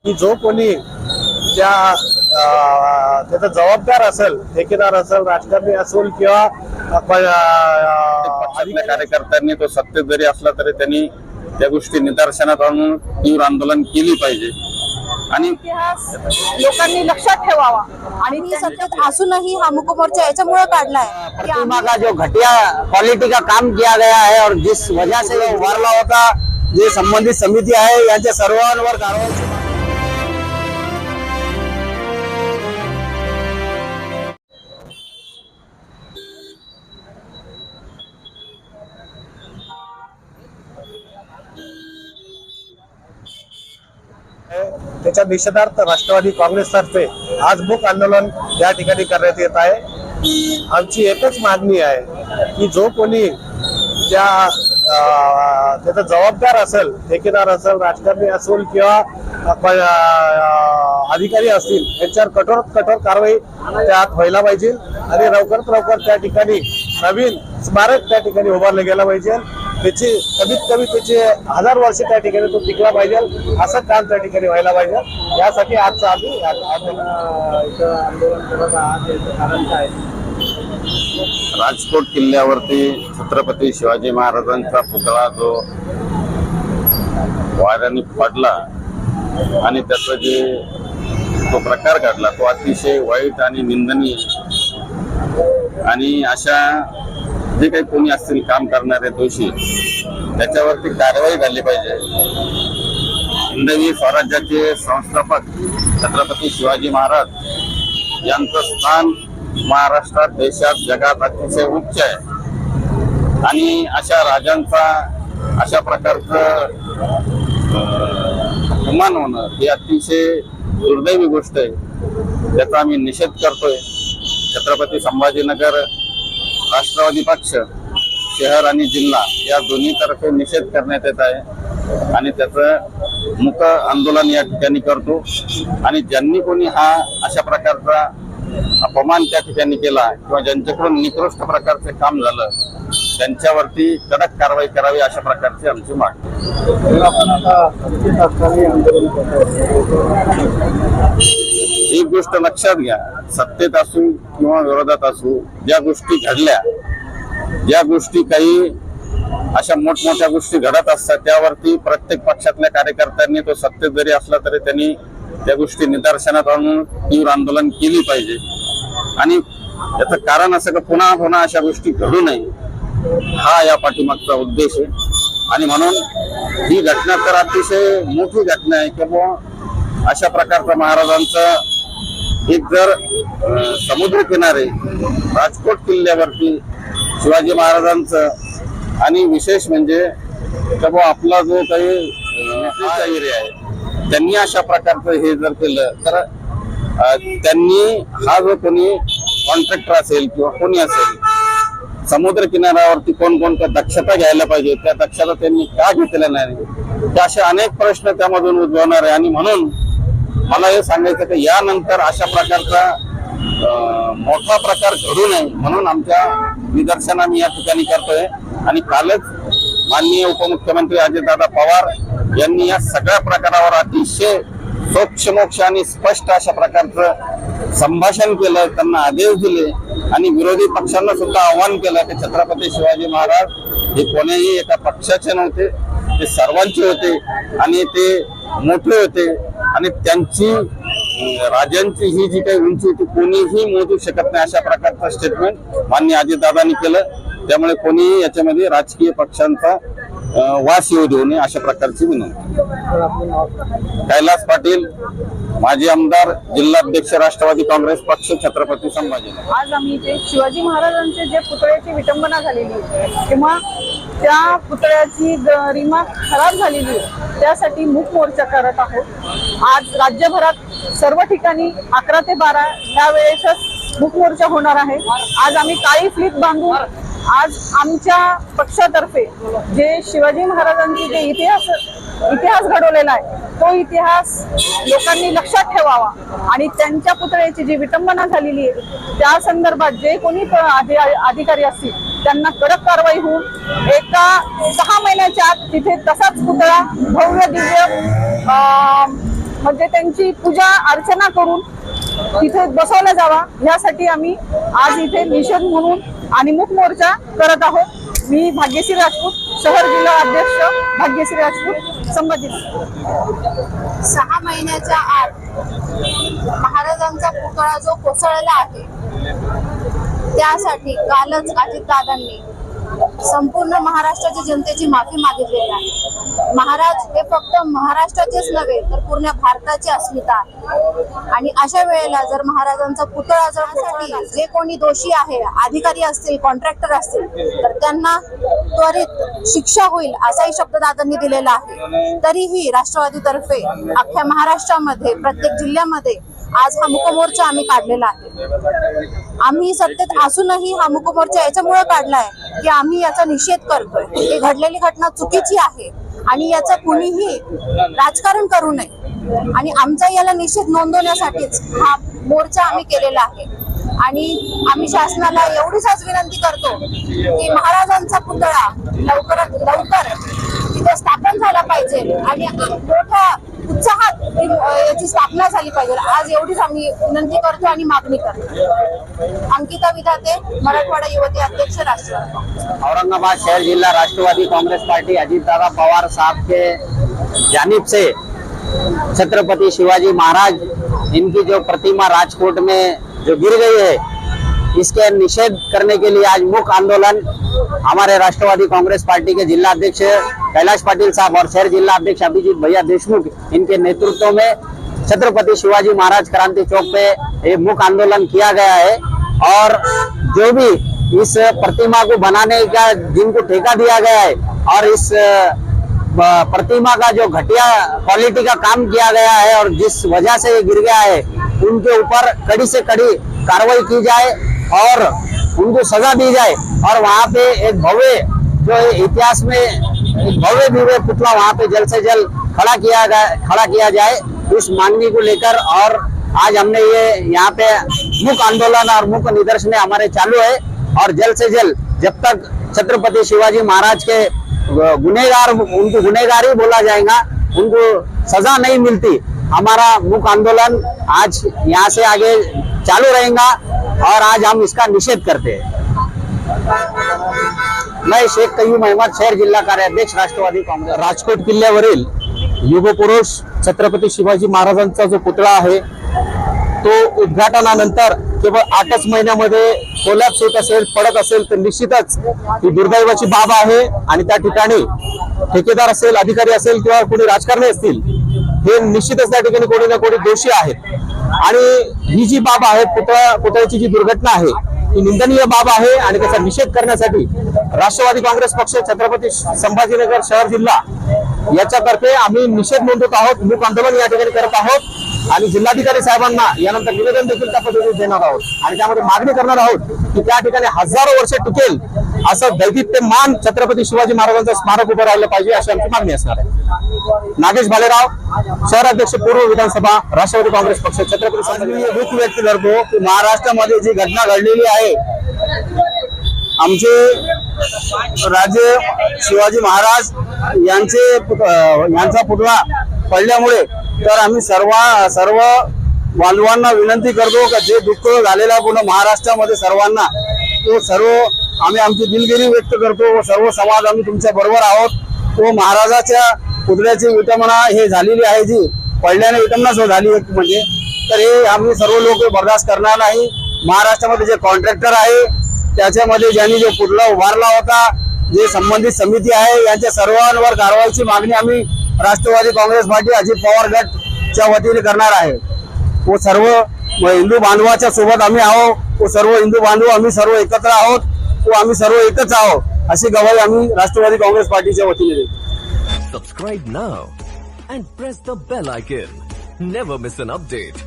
की जो कोणी त्याचा जबाबदार असेल, ठेकेदार असेल, राजकारणी असेल किंवा पक्षातल्या कार्यकर्त्यांनी तो सत्तेत जरी असला तरी त्यांनी त्या गोष्टी निदर्शनात आणून तीव्र आंदोलन केली पाहिजे आणि इतिहास लोकांनी लक्षात ठेवावा। आणि सत्तेत असूनही हा मुक मोर्चा याच्यामुळे काढलाय प्रतिमा का जो घटिया क्वालिटी का काम किया गया है और जिस वजह से वो उभारला होता, जे संबंधित समिती आहे यांच्या सर्वांवर कारवाई त्याच्या निषेधार्थ राष्ट्रवादी काँग्रेसतर्फे आज मूक आंदोलन या ठिकाणी करण्यात येत आहे। आमची एकच मागणी आहे की जो कोणी त्याचा जबाबदार असेल, ठेकेदार असेल, राजकारणी असेल किंवा अधिकारी असतील यांच्यावर कठोरात कठोर कारवाई त्यात व्हायला पाहिजे आणि लवकरात लवकर त्या ठिकाणी नवीन स्मारक त्या ठिकाणी उभारलं गेलं पाहिजे। त्याची कमीत कमी त्याचे 1000 वर्ष त्या ठिकाणी तो टिकला पाहिजे, असं काम त्या ठिकाणी व्हायला पाहिजे। यासाठी आजचं आम्ही आंदोलन करत आहात, याचं कारण काय? राजकोट किल्ल्यावरती छत्रपती शिवाजी महाराजांचा पुतळा जो वाऱ्याने पडला आणि त्याचा तो प्रकार घडला तो अतिशय वाईट आणि निंदनीय आणि अशा जे काही कोणी असतील काम करणारे दोषी त्याच्यावरती कारवाई झाली पाहिजे। हिंदवी स्वराज्याचे संस्थापक छत्रपती शिवाजी महाराज यांचं स्थान महाराष्ट्रात, देशात, जगात अतिशय उच्च आहे आणि अशा राजांचा अशा प्रकारचं अपमान होणं ही अतिशय दुर्दैवी गोष्ट आहे। त्याचा आम्ही निषेध करतोय। छत्रपती संभाजीनगर राष्ट्रवादी पक्ष शहर आणि जिल्हा या दोन्ही तर्फे निषेध करण्यात येत आहे आणि त्याचं मूक आंदोलन या ठिकाणी करतो आणि ज्यांनी कोणी हा अशा प्रकारचा अपमान त्या ठिकाणी केला किंवा ज्यांच्याकडून निकृष्ट प्रकारचे काम झालं त्यांच्यावरती कडक कारवाई करावी अशा प्रकारची आमची मागणी। एक गोष्ट लक्षात घ्या, सत्तेत असू किंवा विरोधात असू, ज्या गोष्टी घडल्या, ज्या गोष्टी काही अशा मोठमोठ्या गोष्टी घडत असतात त्यावरती प्रत्येक पक्षातल्या कार्यकर्त्यांनी तो सत्तेत जरी असला तरी त्यांनी त्या गोष्टी निदर्शनात आणून तीव्र आंदोलन केली पाहिजे आणि याचं कारण असं की पुन्हा पुन्हा अशा गोष्टी घडू नये हा या पाठीमागचा उद्देश आहे। आणि म्हणून ही घटना तर अतिशय मोठी घटना आहे की अशा प्रकारचा महाराजांचं एक जर समुद्र किनारे राजकोट किल्ल्यावरती शिवाजी महाराजांचं आणि विशेष म्हणजे आपला जो काही एरिया आहे त्यांनी अशा प्रकारचं हे जर केलं तर त्यांनी हा जो कोणी कॉन्ट्रॅक्टर असेल किंवा कोणी असेल समुद्र किनाऱ्यावरती कोणकोणत्या दक्षता घ्यायला पाहिजे त्या दक्षता त्यांनी का घेतल्या नाही असे अनेक प्रश्न त्यामधून उद्भवणार आहे। आणि म्हणून मला हे सांगायचं की यानंतर अशा प्रकारचा मोठा प्रकार घडू नये म्हणून आमच्या निदर्शन आम्ही या ठिकाणी करतोय आणि कालच माननीय उपमुख्यमंत्री अजितदादा पवार यांनी या सगळ्या प्रकारावर अतिशय सोक्षमोक्ष आणि स्पष्ट अशा प्रकारचं संभाषण केलं, त्यांना आदेश दिले आणि विरोधी पक्षांना सुद्धा आव्हान केलं की छत्रपती शिवाजी महाराज हे कोणीही एका पक्षाचे नव्हते, ते सर्वांचे होते आणि ते मोठे होते आणि त्यांची राजांची ही जी काही उंची होती कोणीही मोजू शकत नाही अशा प्रकारचं स्टेटमेंट माननीय अजितदादांनी केलं। त्यामुळे कोणीही याच्यामध्ये राजकीय पक्षांचा वास येऊ देऊ नये अशा प्रकारची विनंती। कैलास पाटील, माजी आमदार, जिल्हाध्यक्ष, राष्ट्रवादी काँग्रेस पक्ष, छत्रपती संभाजीनगर। आज आम्ही इथे शिवाजी महाराजांचे जे पुतळ्याची विटंबना झालेली किंवा त्या पुतळ्याची गरिमा खराब झालेली त्यासाठी मूक मोर्चा करत आहोत। आज राज्यभरात सर्व ठिकाणी 11 ते 12 ह्या वेळेसच मूक मोर्चा होणार आहे। आज आम्ही काळी फ्लीप बांधून आज आमच्या पक्षातर्फे जे शिवाजी महाराजांची जे इतिहास घडवलेला आहे तो इतिहास लोकांनी लक्षात ठेवावा आणि त्यांच्या पुतळ्याची जी विटंबना झालेली आहे त्या संदर्भात जे कोणी अधिकारी असतील त्यांना कडक कारवाई होऊन एका 6 महिन्याच्या आत तिथे तसाच पुतळा भव्य दिव्य म्हणजे त्यांची पूजा अर्चना करून तिथे बसवला जावा, यासाठी आम्ही आज इथे निषेध म्हणून आणि मूक मोर्चा करत आहोत. मी भाग्यश्री राजपूत, शहर जिल्हा अध्यक्ष भाग्यश्री राजपूत, संभाजीनगर. 6 महिन्याच्या आत महाराजांचा पुतळा जो कोसळला आहे त्यासाठी कालच अजितदादांनी संपूर्ण महाराष्ट्राच्या जनतेची माफी मागितलेली आहे. महाराज हे फक्त महाराष्ट्राचेच नव्हे तर पूर्ण भारताची अस्मिता आहे आणि अशा वेळेला जर महाराजांचा पुतळा जर कोसळला, जे कोणी दोषी आहे, अधिकारी असतील, कॉन्ट्रॅक्टर असतील, तर त्यांना त्वरित शिक्षा होईल असाही शब्द दादांनी दिलेला आहे. तरीही राष्ट्रवादीतर्फे अख्ख्या महाराष्ट्रामध्ये प्रत्येक जिल्ह्यामध्ये आज हा मुकमोर्चा आम्ही काढलेला आहे. आम्ही सत्तेत असूनही हा मुकमोर्चा याच्यामुळे काढलाय की आम्ही याचा निषेध करतोय. ही घडलेली घटना चुकीची आहे आणि याचं कुणीही राजकारण करू नये आणि आमचा याला निषेध नोंदवण्यासाठीच हा मोर्चा आम्ही केलेला आहे. आणि आम्ही शासनाला एवढीच विनंती करतो की महाराजांचा पुतळा लवकरात लवकर तिथे स्थापन झाला पाहिजे आणि मोठ्या उत्साहात याची स्थापना झाली पाहिजे. आज एवढीच आम्ही विनंती करतो आणि मागणी करतो. अंकिता विधाते, मराठवाडा युवती अध्यक्ष, राष्ट्रवादी काँग्रेस. औरंगाबाद शहर जिला राष्ट्रवादी कांग्रेस पार्टी अजीतदादा पवार साहब के जानिब से छत्रपति शिवाजी महाराज इनकी जो प्रतिमा राजकोट में जो गिर गई है, इसके निषेध करने के लिए आज मूक आंदोलन हमारे राष्ट्रवादी कांग्रेस पार्टी के जिला अध्यक्ष कैलाश पाटिल साहब और शहर जिला अध्यक्ष अभिजीत भैया देशमुख इनके नेतृत्व में छत्रपति शिवाजी महाराज क्रांति चौक पे एक मूक आंदोलन किया गया है। और जो भी इस प्रतिमा को बनाने का जिनको ठेका दिया गया है और इस प्रतिमा का जो घटिया क्वालिटी का काम किया गया है और जिस वजह से ये गिर गया है, उनके ऊपर कड़ी से कड़ी कार्रवाई की जाए और उनको सजा दी जाए। और वहाँ पे एक भव्य जो इतिहास में एक भव्य दिव्य पुतला वहाँ पे जल्द से जल्द खड़ा किया जाए, उस मांगनी को लेकर और आज हमने ये यहाँ पे मूक आंदोलन और मूक निदर्शन हमारे चालू है। और जल्द से जल्द जब तक छत्रपति शिवाजी महाराज के गुनहगार, उनको गुनहगार ही बोला जाएगा, उनको सजा नहीं मिलती, हमारा मूक आंदोलन आज यहाँ से आगे चालू रहेगा और आज हम इसका निषेध करते हैं। मैं शेख कयूम अहमद, शहर जिल्हा कार्याध्यक्ष, राष्ट्रवादी काँग्रेस. राजकोट किल्ल्यावरील युगपुरुष छत्रपती शिवाजी महाराजांचा जो पुतळा आहे तो उद्घाटनानंतर केवळ 8च महिन्यामध्ये कोलॅप्स होत असेल, पडत असेल तर निश्चितच ही दुर्दैवाची बाब आहे। आणि त्या ठिकाणी ठेकेदार असेल, अधिकारी असेल किंवा कोणी राजकारणी असतील, हे निश्चितच त्या ठिकाणी कोणी ना कोणी दोषी आहेत। आणि ही जी बाब आहे, पुतळ्याची जी दुर्घटना आहे ही निंदनीय बाब आहे आणि त्याचा निषेध करण्यासाठी राष्ट्रवादी काँग्रेस पक्ष छत्रपती संभाजीनगर शहर जिल्हा याच्यातर्फे आम्ही निषेध नोंदवत आहोत, मूक आंदोलन या ठिकाणी करत आहोत आणि जिल्हाधिकारी साहेबांना यानंतर निवेदन देखील त्या पद्धतीने देणार आहोत आणि त्यामध्ये मागणी करणार आहोत की त्या ठिकाणी हजारो वर्ष टिकेल असं दैदिप्यमान छत्रपती शिवाजी महाराजांचं स्मारक उभं राहिलं पाहिजे, अशी आमची मागणी असणार आहे। नागेश भालेराव, शहराध्यक्ष, पूर्व विधानसभा, राष्ट्रवादी काँग्रेस पक्ष, छत्रपती संभाजी. दुःख व्यक्त करतो की महाराष्ट्रामध्ये जी घटना घडलेली आहे, आमचे राजे शिवाजी महाराज यांचा पुतळा पडल्यामुळे तर आम्ही सर्व बांधवांना विनंती करतो की जे दुःख झालेलं आहे पूर्ण महाराष्ट्रामध्ये सर्वांना, तो सर्व आम्ही आमची दिलगिरी व्यक्त करतो व सर्व समाज आम्ही तुमच्या बरोबर आहोत। तो महाराजाच्या पुतळ्याची विटंबना हे झालेली आहे, जी पडल्याने विटंबना झाली म्हणजे, तर हे आम्ही सर्व लोक बर्दाश्त करणार नाही। महाराष्ट्रामध्ये जे कॉन्ट्रॅक्टर आहे त्याच्यामध्ये ज्यांनी जो पुतळा उभारला होता, जे संबंधित समिती आहे, यांच्या सर्वांवर कारवाईची मागणी आम्ही राष्ट्रवादी काँग्रेस पार्टी अजित पवार गटच्या वतीने करणार आहे। व सर्व हिंदू बांधवाच्या सोबत आम्ही आहोत, व सर्व हिंदू बांधव आम्ही सर्व एकत्र आहोत व आम्ही सर्व एकच आहोत, अशी गवाही आम्ही राष्ट्रवादी काँग्रेस पार्टीच्या वतीने देतो। Subscribe now and press the bell icon. Never miss an update.